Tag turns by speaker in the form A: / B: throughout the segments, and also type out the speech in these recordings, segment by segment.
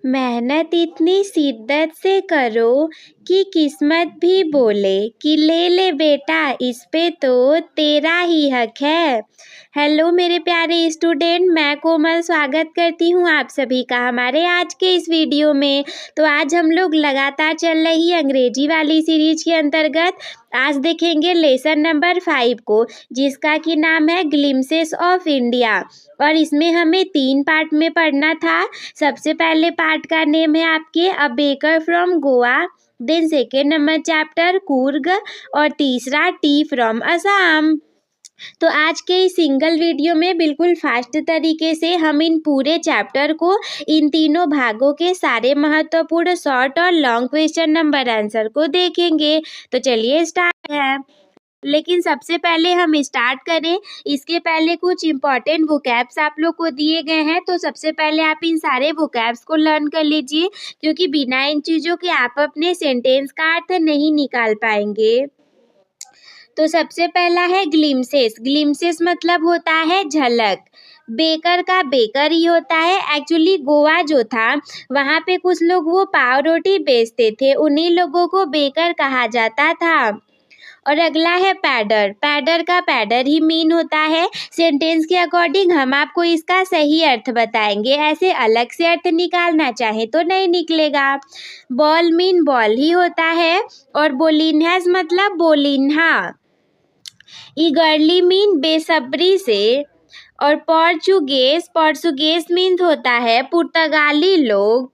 A: मेहनत इतनी शिद्दत से करो कि किस्मत भी बोले कि ले ले बेटा, इस पे तो तेरा ही हक है। हेलो मेरे प्यारे स्टूडेंट, मैं कोमल स्वागत करती हूँ आप सभी का हमारे आज के इस वीडियो में। तो आज हम लोग लगातार चल रही अंग्रेजी वाली सीरीज के अंतर्गत आज देखेंगे लेसन नंबर 5 को, जिसका कि नाम है ग्लिम्सेस ऑफ इंडिया। और इसमें हमें 3 पार्ट में पढ़ना था। सबसे पहले पार्ट का नेम है आपके a baker from Goa, then second number chapter Coorg और तीसरा टी फ्रॉम असम। तो आज के इस सिंगल वीडियो में बिल्कुल फास्ट तरीके से हम इन पूरे चैप्टर को, इन तीनों भागों के सारे महत्वपूर्ण शॉर्ट और लॉन्ग क्वेश्चन नंबर आंसर को देखेंगे। तो चलिए स्टार्ट है। लेकिन सबसे पहले हम स्टार्ट करें, इसके पहले कुछ इंपॉर्टेंट वोकैब्स आप लोग को दिए गए हैं। तो सबसे पहले आप इन सारे वोकैब्स को लर्न कर लीजिए, क्योंकि बिना इन चीज़ों के आप अपने सेंटेंस का अर्थ नहीं निकाल पाएंगे। तो सबसे पहला है ग्लिम्सेस। ग्लिम्सेस मतलब होता है झलक। बेकर का बेकर ही होता है। एक्चुअली गोवा जो था वहाँ पे कुछ लोग वो पाव रोटी बेचते थे, उन्हीं लोगों को बेकर कहा जाता था। और अगला है पैडर। पैडर का पैडर ही मीन होता है। सेंटेंस के अकॉर्डिंग हम आपको इसका सही अर्थ बताएंगे, ऐसे अलग से अर्थ निकालना चाहे तो नहीं निकलेगा। बॉल मीन बॉल ही होता है। और बोलिन्हास मतलब बोलिन्हा। ईगरली मीन बेसब्री से। और पोर्चुगेज मीन्स होता है पुर्तगाली लोग।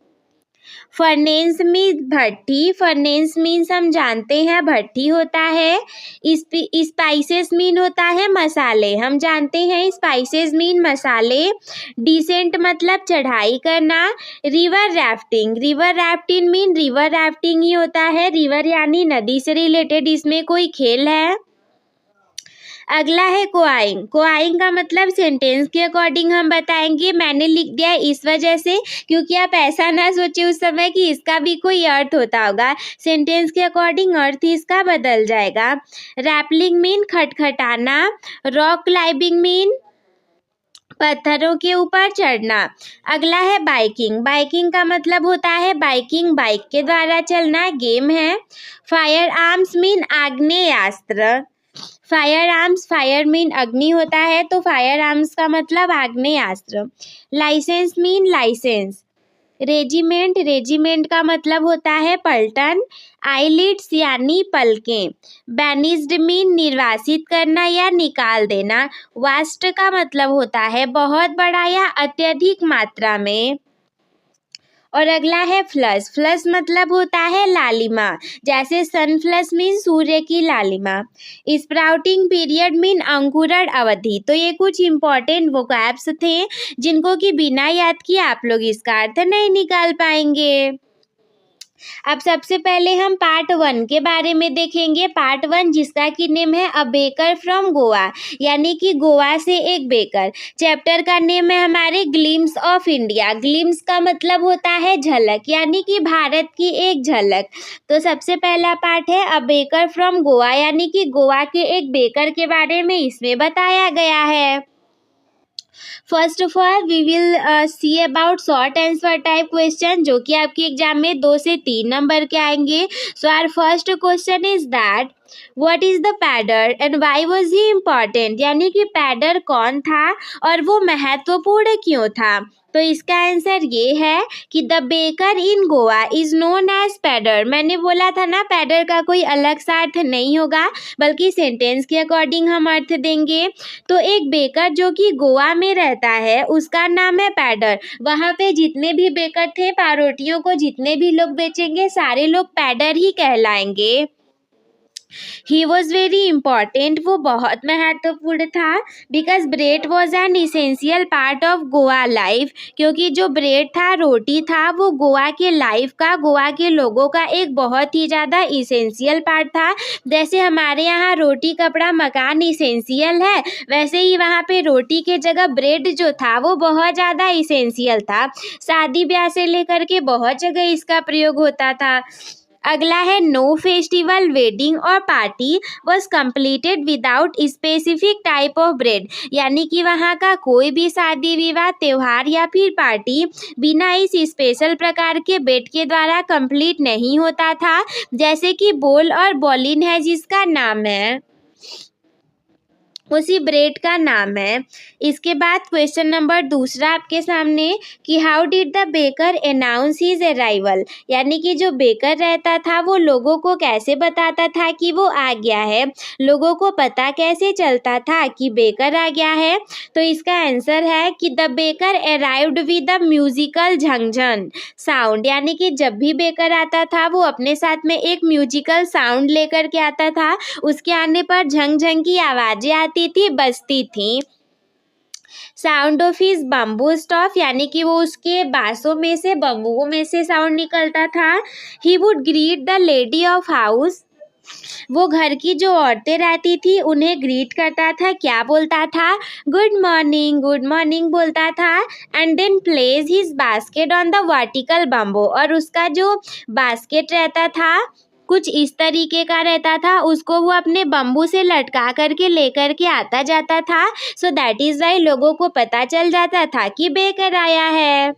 A: फर्नेंस मीन्स भट्टी। फर्नेंस मीन्स हम जानते हैं भट्टी होता है। स्पाइसेस मीन होता है मसाले, हम जानते हैं स्पाइसेस मीन मसाले। डिसेंट मतलब चढ़ाई करना। River rafting mean river rafting ही होता है। रिवर यानी नदी से रिलेटेड इसमें कोई खेल है। अगला है कोआइंग। कोआइंग का मतलब सेंटेंस के अकॉर्डिंग हम बताएंगे। मैंने लिख दिया इस वजह से क्योंकि आप ऐसा ना सोचे उस समय कि इसका भी कोई अर्थ होता होगा। सेंटेंस के अकॉर्डिंग अर्थ इसका बदल जाएगा। रैपलिंग मीन खटखटाना। रॉक क्लाइंबिंग मीन पत्थरों के ऊपर चढ़ना। अगला है बाइकिंग। बाइकिंग का मतलब होता है बाइकिंग, बाइक के द्वारा चलना, गेम है। फायर आर्म्स मीन आग्नेयास्त्र। फायर मीन अग्नि होता है, तो फायर आर्म्स का मतलब आग्नेयास्त्र। Licence mean licence. रेजिमेंट का मतलब होता है पलटन। आईलिड्स यानी पलकें। बैनिस्ड मीन निर्वासित करना या निकाल देना। वास्ट का मतलब होता है बहुत बड़ा या अत्यधिक मात्रा में। और अगला है फ्लश मतलब होता है लालिमा, जैसे सन फ्लश मीन सूर्य की लालिमा। स्प्राउटिंग पीरियड मीन अंकुरण अवधि। तो ये कुछ इंपॉर्टेंट वोकैब्स थे जिनको कि बिना याद किए आप लोग इसका अर्थ नहीं निकाल पाएंगे। अब सबसे पहले हम पार्ट 1 के बारे में देखेंगे। पार्ट 1 जिसका कि नेम है अ बेकर फ्रॉम गोवा, यानी कि गोवा से एक बेकर। चैप्टर का नेम है हमारे ग्लिम्स ऑफ इंडिया। ग्लिम्स का मतलब होता है झलक, यानी कि भारत की एक झलक। तो सबसे पहला पार्ट है अ बेकर फ्रॉम गोवा, यानी कि गोवा के एक बेकर के बारे में इसमें बताया गया है। First of all we will see about short answer type question, जो कि आपके एग्जाम में 2 से 3 नंबर के आएंगे। So our first question is that what is the pader and why was he important, यानी कि पैडर कौन था और वो महत्वपूर्ण क्यों था। तो इसका आंसर ये है कि the baker in Goa is known as pader. मैंने बोला था ना पैडर का कोई अलग सा अर्थ नहीं होगा, बल्कि सेंटेंस के अकॉर्डिंग हम अर्थ देंगे। तो एक बेकर जो कि गोवा में रहता है उसका नाम है पैडर। वहाँ पे जितने भी बेकर थे, पारोटियों को जितने भी लोग बेचेंगे सारे लोग पैडर ही कहलाएंगे। ही वॉज वेरी इम्पॉर्टेंट, वो बहुत महत्वपूर्ण था। Because bread was an essential part of Goa life, क्योंकि जो ब्रेड था, रोटी था, वो गोवा के लाइफ का, गोवा के लोगों का एक बहुत ही ज़्यादा इसेंशियल पार्ट था। जैसे हमारे यहाँ रोटी कपड़ा मकान इसेंशियल है, वैसे ही वहाँ पे रोटी के जगह ब्रेड जो था वो बहुत ज़्यादा इसेंशियल था। शादी ब्याह से लेकर के बहुत जगह इसका प्रयोग होता था। अगला है नो फेस्टिवल वेडिंग और party was completed without specific type of bread, यानी कि वहाँ का कोई भी शादी विवाह त्यौहार या फिर पार्टी बिना इस स्पेशल प्रकार के ब्रेड के द्वारा कंप्लीट नहीं होता था, जैसे कि बोल और बॉलिन है जिसका नाम है, उसी ब्रेड का नाम है। इसके बाद क्वेश्चन नंबर दूसरा आपके सामने कि how did the baker announce his arrival, यानी कि जो बेकर रहता था वो लोगों को कैसे बताता था कि वो आ गया है, लोगों को पता कैसे चलता था कि बेकर आ गया है। तो इसका आंसर है कि the baker arrived with the musical झंझन साउंड, यानी कि जब भी बेकर आता था वो अपने साथ में एक म्यूजिकल साउंड लेकर के आता था, उसके आने पर झंग झंग की आवाजें आती थी, बजती थी। Sound of his bamboo staff, यानी कि वो उसके बांसों में से, बम्बुओं में से साउंड निकलता था। He would greet the lady of house, वो घर की जो औरतें रहती थी उन्हें ग्रीट करता था, क्या बोलता था, गुड मॉर्निंग बोलता था। And then place his basket on the vertical bamboo, और उसका जो बास्केट रहता था कुछ इस तरीके का रहता था, उसको वो अपने बम्बू से लटका करके लेकर के आता जाता था। सो दैट इज वाई लोगों को पता चल जाता था कि बेकर आया है।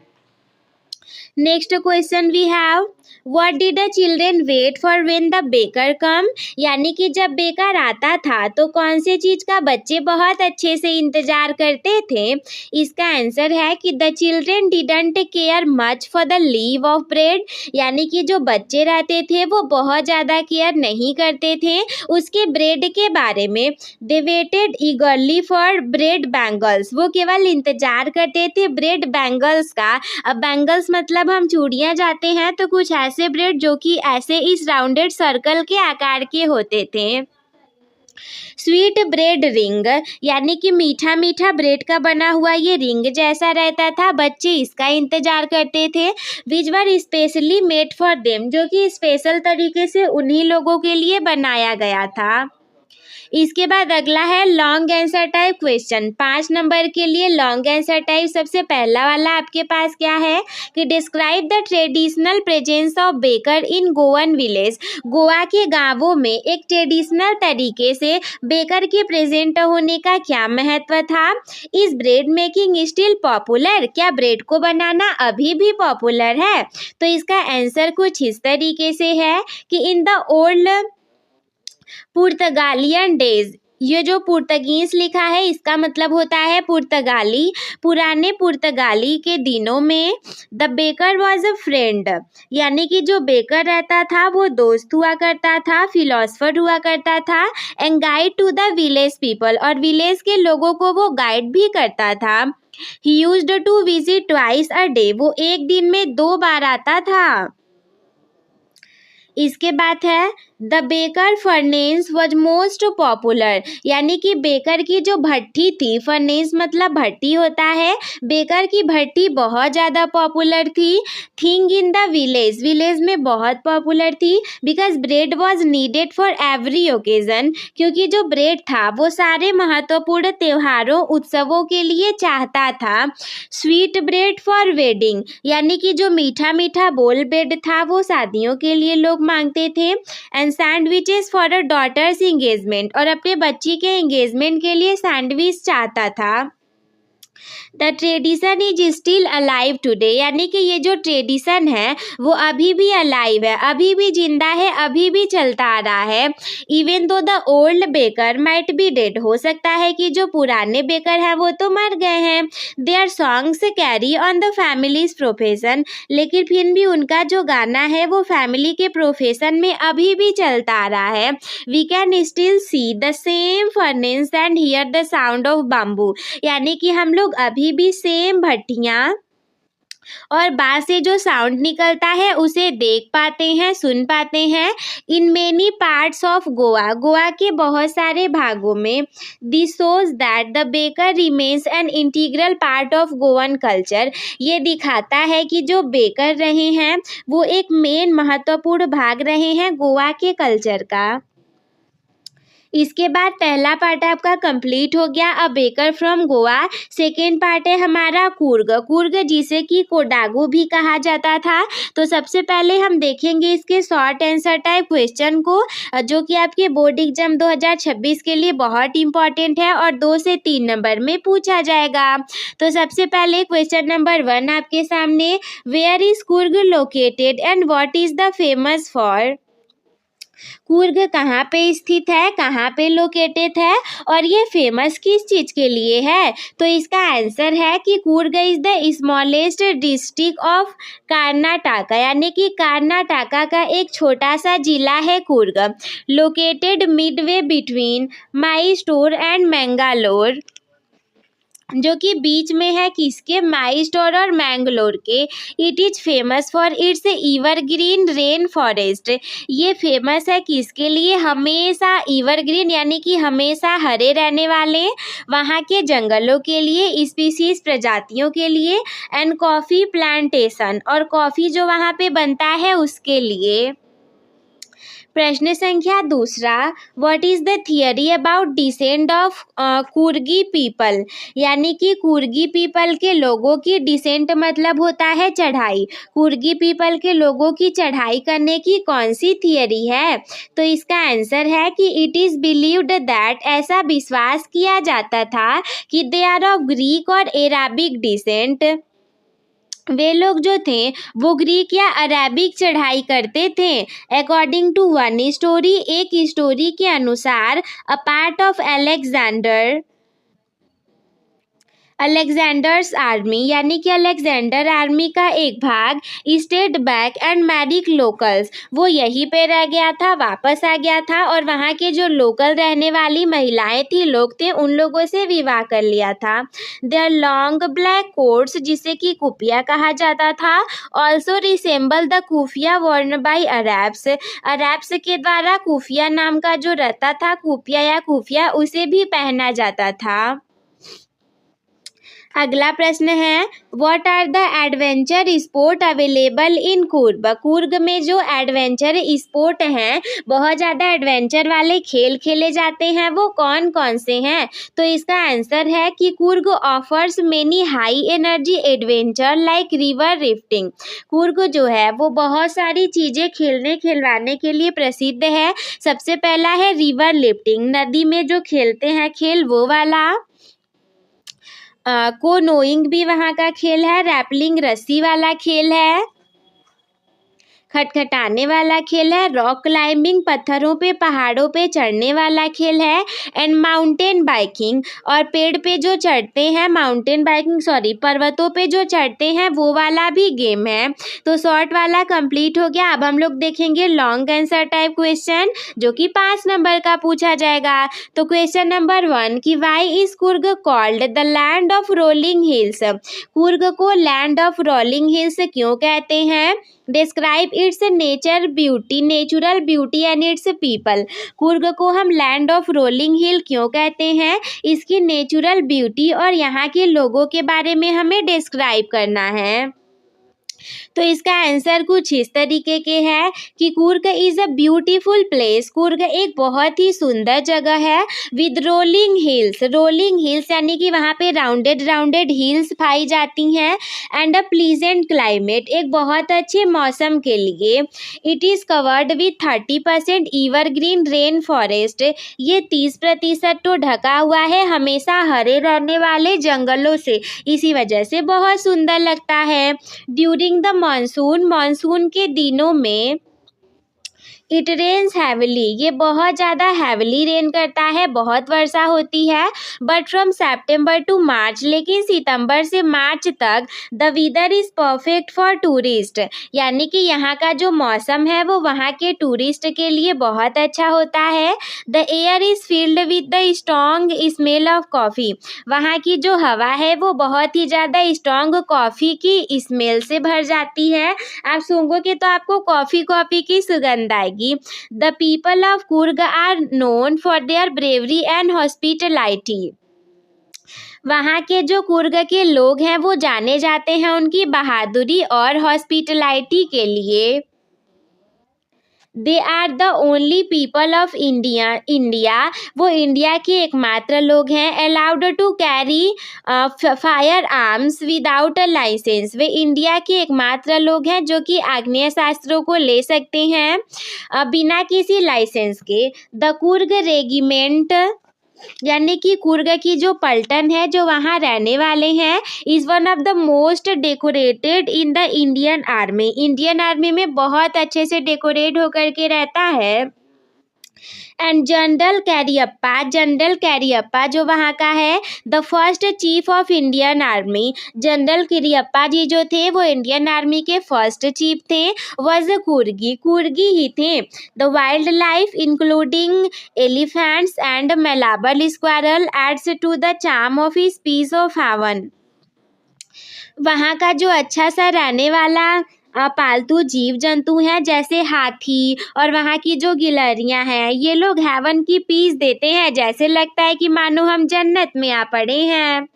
A: Next question we have what did the children wait for when the baker come, यानी कि जब बेकर आता था तो कौन से चीज का बच्चे बहुत अच्छे से इंतजार करते थे। इसका आंसर है कि the children didn't care much for the leave of bread, यानी कि जो बच्चे रहते थे वो बहुत ज़्यादा केयर नहीं करते थे उसके ब्रेड के बारे में। They waited ईगरली for bread bangles, वो केवल इंतजार करते थे ब्रेड बैंगल्स का। अब बैंगल्स मतलब हम चूड़ियाँ जाते हैं तो कुछ ऐसे ब्रेड जो कि ऐसे इस राउंडेड सर्कल के आकार के होते थे। स्वीट ब्रेड रिंग, यानी कि मीठा मीठा ब्रेड का बना हुआ ये रिंग जैसा रहता था, बच्चे इसका इंतजार करते थे। विच वर स्पेशली मेड फॉर देम, जो कि स्पेशल तरीके से उन्हीं लोगों के लिए बनाया गया था। इसके बाद अगला है long answer type question. 5 number के लिए लॉन्ग आंसर टाइप सबसे पहला वाला आपके पास क्या है कि describe the traditional presence of baker in Goan village, Goa के गांवों में एक ट्रेडिशनल तरीके से बेकर के प्रेजेंट होने का क्या महत्व था। इस ब्रेड मेकिंग स्टिल पॉपुलर, क्या ब्रेड को बनाना अभी भी पॉपुलर है। तो इसका आंसर कुछ इस तरीके से है कि इन द ओल्ड पुर्तगालियन डेज, ये जो पुर्तगीज लिखा है इसका मतलब होता है पुर्तगाली, पुराने पुर्तगाली के दिनों में the baker was a friend, यानी कि जो बेकर रहता था वो दोस्त हुआ करता था, फिलोसफर हुआ करता था, and guide to the village people, और विलेज के लोगों को वो गाइड भी करता था। He used to visit twice a day, वो एक दिन में 2 बार आता था। इसके बाद है the baker furnace was most popular, यानी कि बेकर की जो भट्टी थी, फर्नेस मतलब भट्टी होता है, बेकर की भट्टी बहुत ज़्यादा पॉपुलर थी। Thing in the village, village में बहुत पॉपुलर थी। Because bread was needed for every occasion, क्योंकि जो ब्रेड था वो सारे महत्वपूर्ण त्योहारों उत्सवों के लिए चाहता था। स्वीट ब्रेड फॉर वेडिंग, यानी कि जो मीठा मीठा बोल ब्रेड था वो शादियों के लिए लोग मांगते थे। And sandwiches for a daughter's engagement, और अपने बच्ची के एंगेजमेंट के लिए सैंडविच चाहता था। The tradition is still alive today, यानी कि ये जो ट्रेडिशन है वो अभी भी अलाइव है, अभी भी जिंदा है, अभी भी चलता आ रहा है। Even though the old baker might be dead, हो सकता है कि जो पुराने बेकर है वो तो मर गए हैं। Their songs carry on the families profession, लेकिन फिर भी उनका जो गाना है वो फैमिली के प्रोफेशन में अभी भी चलता आ रहा है। We can still see the same furnace and hear the sound of bamboo, यानी कि हम लोग अभी भी सेम भट्टियाँ और बांस से जो साउंड निकलता है उसे देख पाते हैं, सुन पाते हैं। In many parts of Goa, Goa के बहुत सारे भागों में। This shows that the baker remains an integral part of Goan culture, ये दिखाता है कि जो बेकर रहे हैं वो एक मेन महत्वपूर्ण भाग रहे हैं गोवा के कल्चर का। इसके बाद पहला पार्ट आपका कंप्लीट हो गया अ baker from Goa. Second part है हमारा कूर्ग। कूर्ग जिसे कि कोडागू भी कहा जाता था। तो सबसे पहले हम देखेंगे इसके शॉर्ट आंसर टाइप क्वेश्चन को, जो कि आपके बोर्ड एग्जाम 2026 के लिए बहुत इंपॉर्टेंट है और 2 से 3 नंबर में पूछा जाएगा। तो सबसे पहले क्वेश्चन नंबर 1 आपके सामने, where is Coorg located and what is the famous for. Coorg कहाँ पे स्थित है, कहाँ पे लोकेटेड है और ये फेमस किस चीज के लिए है। तो इसका आंसर है कि Coorg is the smallest district of Karnataka, यानी कि कर्नाटका का एक छोटा सा जिला है Coorg. Located Midway between Mysore and Mangalore, जो कि बीच में है किसके, माइसोर और मैंगलोर के। It is famous for its evergreen rain forest. ये फेमस है किसके लिए, हमेशा एवरग्रीन यानी कि हमेशा हरे रहने वाले वहाँ के जंगलों के लिए, स्पीसीज प्रजातियों के लिए, एंड कॉफ़ी प्लांटेशन और कॉफ़ी जो वहाँ पे बनता है उसके लिए। प्रश्न संख्या 2, what is the theory about descent of कुर्गी people, यानी कि कुर्गी पीपल के लोगों की डिसेंट मतलब होता है चढ़ाई। कुर्गी पीपल के लोगों की चढ़ाई करने की कौन सी थियरी है। तो इसका आंसर है कि इट इज बिलीव्ड दैट, ऐसा विश्वास किया जाता था कि दे आर ऑफ ग्रीक और अराबिक डिसेंट। वे लोग जो थे वो ग्रीक या अरेबिक चढ़ाई करते थे। अकॉर्डिंग टू वन स्टोरी, एक स्टोरी के अनुसार, a part of Alexander's army, यानी कि अलेक्जेंडर आर्मी का एक भाग state back and married locals, वो यहीं पे रह गया था, वापस आ गया था और वहाँ के जो लोकल रहने वाली महिलाएं थी, लोग थे, उन लोगों से विवाह कर लिया था। देयर लॉन्ग ब्लैक कोट्स, जिसे कि कुफिया कहा जाता था, also resemble the kufiya worn by Arabs. Arabs के द्वारा कुफिया नाम का जो रहता था, कुफिया या कुफिया, उसे भी पहना जाता था। अगला प्रश्न है, what are the adventure sport available in Coorg. Coorg में जो एडवेंचर स्पोर्ट हैं, बहुत ज़्यादा एडवेंचर वाले खेल खेले जाते हैं, वो कौन कौन से हैं। तो इसका आंसर है कि Coorg offers many high energy adventure like river rifting. Coorg जो है वो बहुत सारी चीज़ें खेलने खिलवाने के लिए प्रसिद्ध है। सबसे पहला है रिवर लिफ्टिंग, नदी में जो खेलते हैं खेल वो वाला। कोनोइंग भी वहाँ का खेल है, रैपलिंग रस्सी वाला खेल है, खटखटाने वाला खेल है, रॉक क्लाइंबिंग पत्थरों पे पहाड़ों पे चढ़ने वाला खेल है, एंड माउंटेन बाइकिंग, और पेड़ पे जो चढ़ते हैं, माउंटेन बाइकिंग पर्वतों पे जो चढ़ते हैं वो वाला भी गेम है। तो शॉर्ट वाला कंप्लीट हो गया। अब हम लोग देखेंगे लॉन्ग आंसर टाइप क्वेश्चन, जो कि 5 नंबर का पूछा जाएगा। तो क्वेश्चन नंबर 1 कि why is Coorg called the land of rolling hills. Coorg को लैंड ऑफ रोलिंग हिल्स क्यों कहते हैं। Describe its natural beauty and its people. Coorg को हम लैंड ऑफ रोलिंग हिल क्यों कहते हैं, इसकी नेचुरल ब्यूटी और यहाँ के लोगों के बारे में हमें डिस्क्राइब करना है। तो इसका आंसर कुछ इस तरीके के है कि Coorg is a beautiful place. Coorg एक बहुत ही सुंदर जगह है विद रोलिंग हिल्स यानी कि वहाँ पे राउंडेड हिल्स पाई जाती हैं, एंड अ प्लीजेंट क्लाइमेट, एक बहुत अच्छे मौसम के लिए। It is covered with 30% evergreen rain forest. ये 30% तो ढका हुआ है हमेशा हरे रहने वाले जंगलों से, इसी वजह से बहुत सुंदर लगता है। ड्यूरिंग द मानसून के दिनों में इट रेन्स हैविली, ये बहुत ज़्यादा हैविली रेन करता है, बहुत वर्षा होती है। But from September to March, लेकिन सितंबर से मार्च तक the weather is perfect for tourist, यानी कि यहाँ का जो मौसम है वो वहाँ के टूरिस्ट के लिए बहुत अच्छा होता है। The air is field with the strong smell of coffee, वहाँ की जो हवा है वो बहुत ही ज़्यादा स्ट्रॉन्ग कॉफ़ी की स्मेल से भर जाती है। आप सूंघोगे तो आपको कॉफ़ी की सुगंध आएगी। The people of Coorg are known for their bravery and hospitality. वहाँ के जो कुर्ग के लोग हैं वो जाने जाते हैं उनकी बहादुरी और हॉस्पिटैलिटी के लिए। They are the only people of India, वो इंडिया के एकमात्र लोग हैं, allowed to carry firearms without a licence, वे इंडिया के एकमात्र लोग हैं जो कि आग्नेय शास्त्रों को ले सकते हैं बिना किसी लाइसेंस के। द कुर्ग रेगिमेंट, यानी कि कुर्ग की जो पलटन है जो वहाँ रहने वाले हैं, is one of the most decorated in the Indian army, Indian army में बहुत अच्छे से डेकोरेट होकर के रहता है। एंड जनरल कैरियप्पा जो वहाँ का है, the first chief of Indian army, general Cariappa ji जो थे वो इंडियन आर्मी के फर्स्ट चीफ थे, वॉज कुर्गी ही थे। The wildlife including elephants and Malabar squirrel adds to the charm of his piece of heaven, वहाँ का जो अच्छा सा रहने वाला पालतू जीव जंतु हैं जैसे हाथी और वहाँ की जो गिलहरियाँ हैं, ये लोग हेवन की पीस देते हैं, जैसे लगता है कि मानो हम जन्नत में आ पड़े हैं।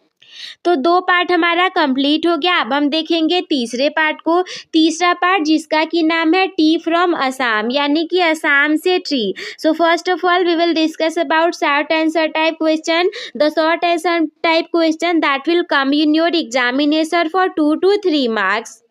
A: तो 2 पार्ट हमारा कंप्लीट हो गया। अब हम देखेंगे तीसरे पार्ट को। तीसरा पार्ट जिसका कि नाम है टी फ्रॉम असम, यानी कि असम से tea. So first of all we will discuss about short answer type question, the short answer type question that will come in your examination for 2 to 3 marks.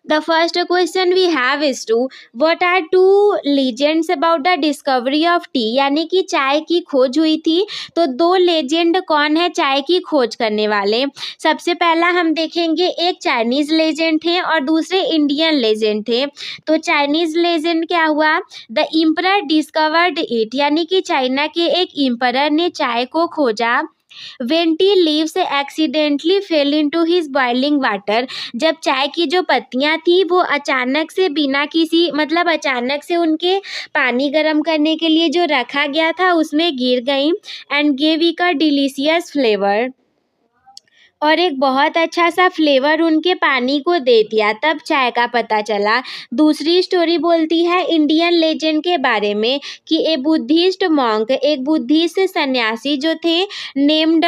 A: The first question we have is to what are 2 legends about the discovery of tea, यानी कि चाय की खोज हुई थी, तो 2 legend कौन है चाय की खोज करने वाले। सबसे पहला हम देखेंगे, एक चाइनीज लेजेंड थे और दूसरे इंडियन लेजेंड थे। तो चाइनीज लेजेंड क्या हुआ, द इम्परर डिस्कवर्ड इट, यानी कि चाइना के एक इम्परर ने चाय को खोजा। When tea leaves accidentally fell into his boiling water, जब चाय की जो पत्तियां थी वो अचानक से बिना किसी मतलब अचानक से उनके पानी गर्म करने के लिए जो रखा गया था उसमें गिर गई, and gave it a delicious flavour, और एक बहुत अच्छा सा फ्लेवर उनके पानी को दे दिया, तब चाय का पता चला। दूसरी स्टोरी बोलती है इंडियन लेजेंड के बारे में कि एक बुद्धिस्ट सन्यासी जो थे नेम्ड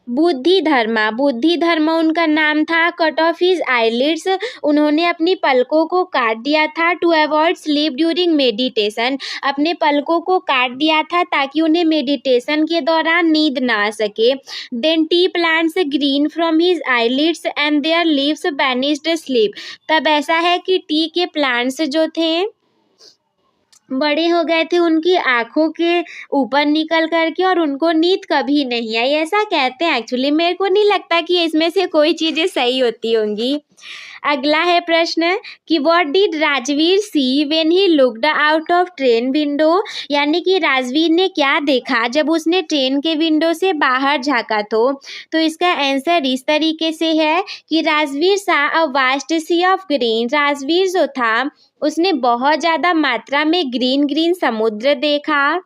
A: बुद्धि धर्मा उनका नाम था, कट ऑफ हिज आईलिड्स, उन्होंने अपनी पलकों को काट दिया था to avoid sleep during meditation, अपने पलकों को काट दिया था ताकि उन्हें मेडिटेशन के दौरान नींद ना आ सके। Then tea plants green from his eyelids and their leaves banished sleep, तब ऐसा है कि टी के प्लांट्स जो थे बड़े हो गए थे उनकी आंखों के ऊपर निकल करके और उनको नींद कभी नहीं आई, ऐसा कहते हैं। एक्चुअली मेरे को नहीं लगता कि इसमें से कोई चीज़ें सही होती होंगी। अगला है प्रश्न कि what did Rajveer see when he looked out of train window, यानी कि राजवीर ने क्या देखा जब उसने ट्रेन के विंडो से बाहर झाँका तो इसका आंसर इस तरीके से है कि Rajvir saw a vast sea of green, Rajvir जो था उसने बहुत ज़्यादा मात्रा में ग्रीन समुद्र देखा।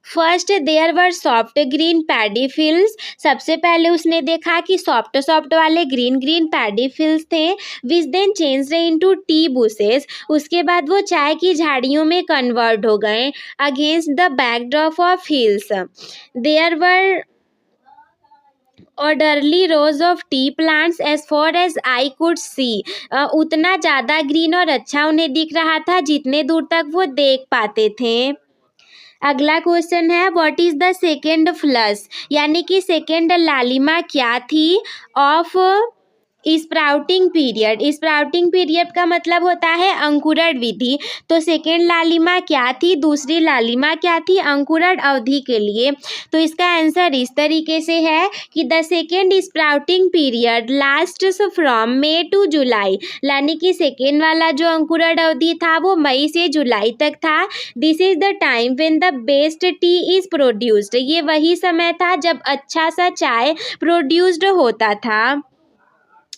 A: First there were soft green paddy fields, सबसे पहले उसने देखा कि सॉफ्ट वाले ग्रीन पैडी फील्ड्स थे, which then change into tea bushes, उसके बाद वो चाय की झाड़ियों में कन्वर्ट हो गए। Against the backdrop of hills there were orderly rows of tea plants as far as I could see, उतना ज़्यादा ग्रीन और अच्छा उन्हें दिख रहा था जितने दूर तक वो देख पाते थे। अगला क्वेश्चन है what is the second flush, यानी कि सेकेंड लालिमा क्या थी ऑफ स्प्राउटिंग पीरियड का मतलब होता है अंकुरण विधि, तो सेकेंड लालिमा क्या थी, दूसरी लालिमा क्या थी अंकुरण अवधि के लिए। तो इसका आंसर इस तरीके से है कि the second sprouting period lasts from May to July, यानी कि सेकेंड वाला जो अंकुरण अवधि था वो मई से जुलाई तक था। This is the time when the best T is produced, ये वही समय था जब अच्छा सा चाय प्रोड्यूस्ड होता था।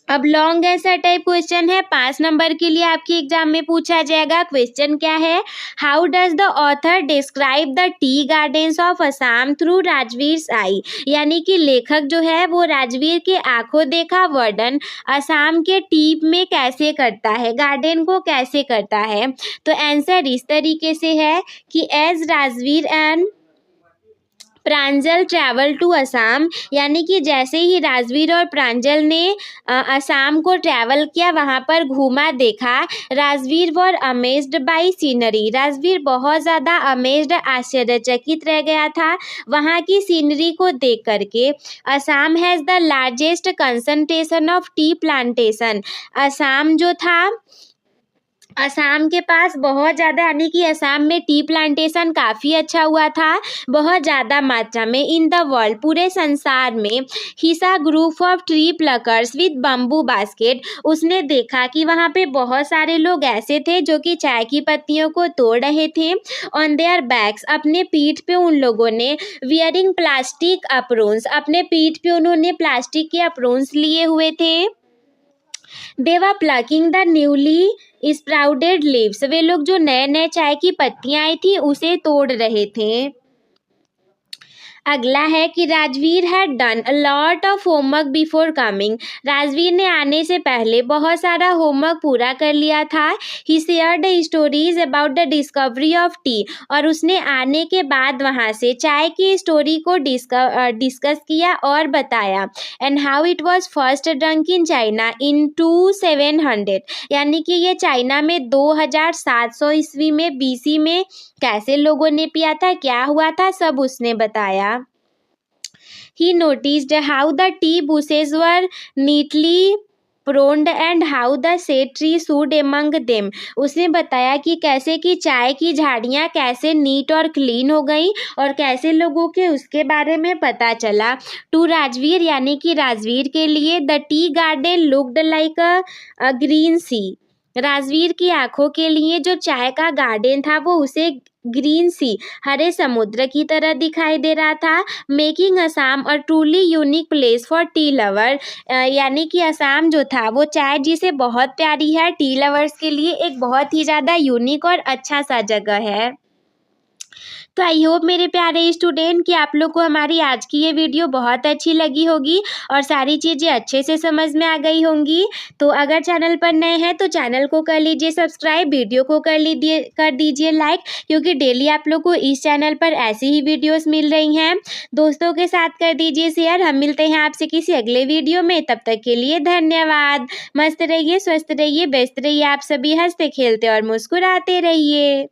A: अब लॉन्ग आंसर टाइप क्वेश्चन है, 5 नंबर के लिए आपके एग्जाम में पूछा जाएगा। क्वेश्चन क्या है, how does the author describe the tea gardens of Assam through Rajvir eye, यानी कि लेखक जो है वो राजवीर के आंखों देखा वर्णन असम के टी में कैसे करता है, गार्डन को कैसे करता है। तो आंसर इस तरीके से है कि as Rajvir and Pranjol travel to Assam, यानी कि जैसे ही राजवीर और प्रांजल ने असम को ट्रैवल किया, वहाँ पर घूमा देखा, राजवीर वर अमेज्ड बाय सीनरी, राजवीर बहुत ज़्यादा अमेज्ड आश्चर्यचकित रह गया था वहाँ की सीनरी को देख करके। Assam has the largest concentration of tea plantation, Assam जो था, असम के पास बहुत ज़्यादा, यानी कि असम में टी प्लांटेशन काफ़ी अच्छा हुआ था, बहुत ज़्यादा मात्रा में। इन द वर्ल्ड, पूरे संसार में। ही सा group of tree pluckers with bamboo basket, उसने देखा कि वहाँ पे बहुत सारे लोग ऐसे थे जो कि चाय की पत्तियों को तोड़ रहे थे। ऑन देयर बैक्स, अपने पीठ पे उन लोगों ने, वियरिंग प्लास्टिक अप्रोन्स, अपने पीठ पे उन्होंने प्लास्टिक के अप्रोन्स लिए हुए थे। They were plucking the newly sprouted leaves, वे लोग जो नए नए चाय की पत्तियां आई थी उसे तोड़ रहे थे। अगला है कि Rajveer had done a lot of homework before coming, Rajveer ने आने से पहले बहुत सारा होमवर्क पूरा कर लिया था। He shared stories about the discovery of tea, और उसने आने के बाद वहाँ से चाय की स्टोरी को डिस्कस किया और बताया। And how it was first drunk in China in 2700, यानी कि ये चाइना में 2700 ईस्वी में, BC में कैसे लोगों ने पिया था, क्या हुआ था, सब उसने बताया। He noticed how the tea bushes were neatly pruned and how the shade tree stood among them, उसने बताया कि कैसे कि चाय की झाड़ियाँ कैसे नीट और क्लीन हो गई और कैसे लोगों के उसके बारे में पता चला। टू राजवीर, यानी कि राजवीर के लिए, the tea garden looked like a green sea, Rajvir की आंखों के लिए जो चाय का गार्डन था वो उसे ग्रीन सी, हरे समुद्र की तरह दिखाई दे रहा था। Making Assam a truly unique place for tea lover, यानी कि असम जो था वो चाय जिसे बहुत प्यारी है, टी लवर्स के लिए एक बहुत ही ज़्यादा यूनिक और अच्छा सा जगह है। तो आई होप मेरे प्यारे स्टूडेंट कि आप लोग को हमारी आज की ये वीडियो बहुत अच्छी लगी होगी और सारी चीज़ें अच्छे से समझ में आ गई होंगी। तो अगर चैनल पर नए हैं तो चैनल को कर लीजिए सब्सक्राइब, वीडियो को कर दीजिए लाइक, क्योंकि डेली आप लोग को इस चैनल पर ऐसी ही वीडियोस मिल रही हैं। दोस्तों के साथ कर दीजिए शेयर। हम मिलते हैं आपसे किसी अगले वीडियो में, तब तक के लिए धन्यवाद। मस्त रहिए, स्वस्थ रहिए, व्यस्त रहिए, आप सभी हंसते खेलते और मुस्कुराते रहिए।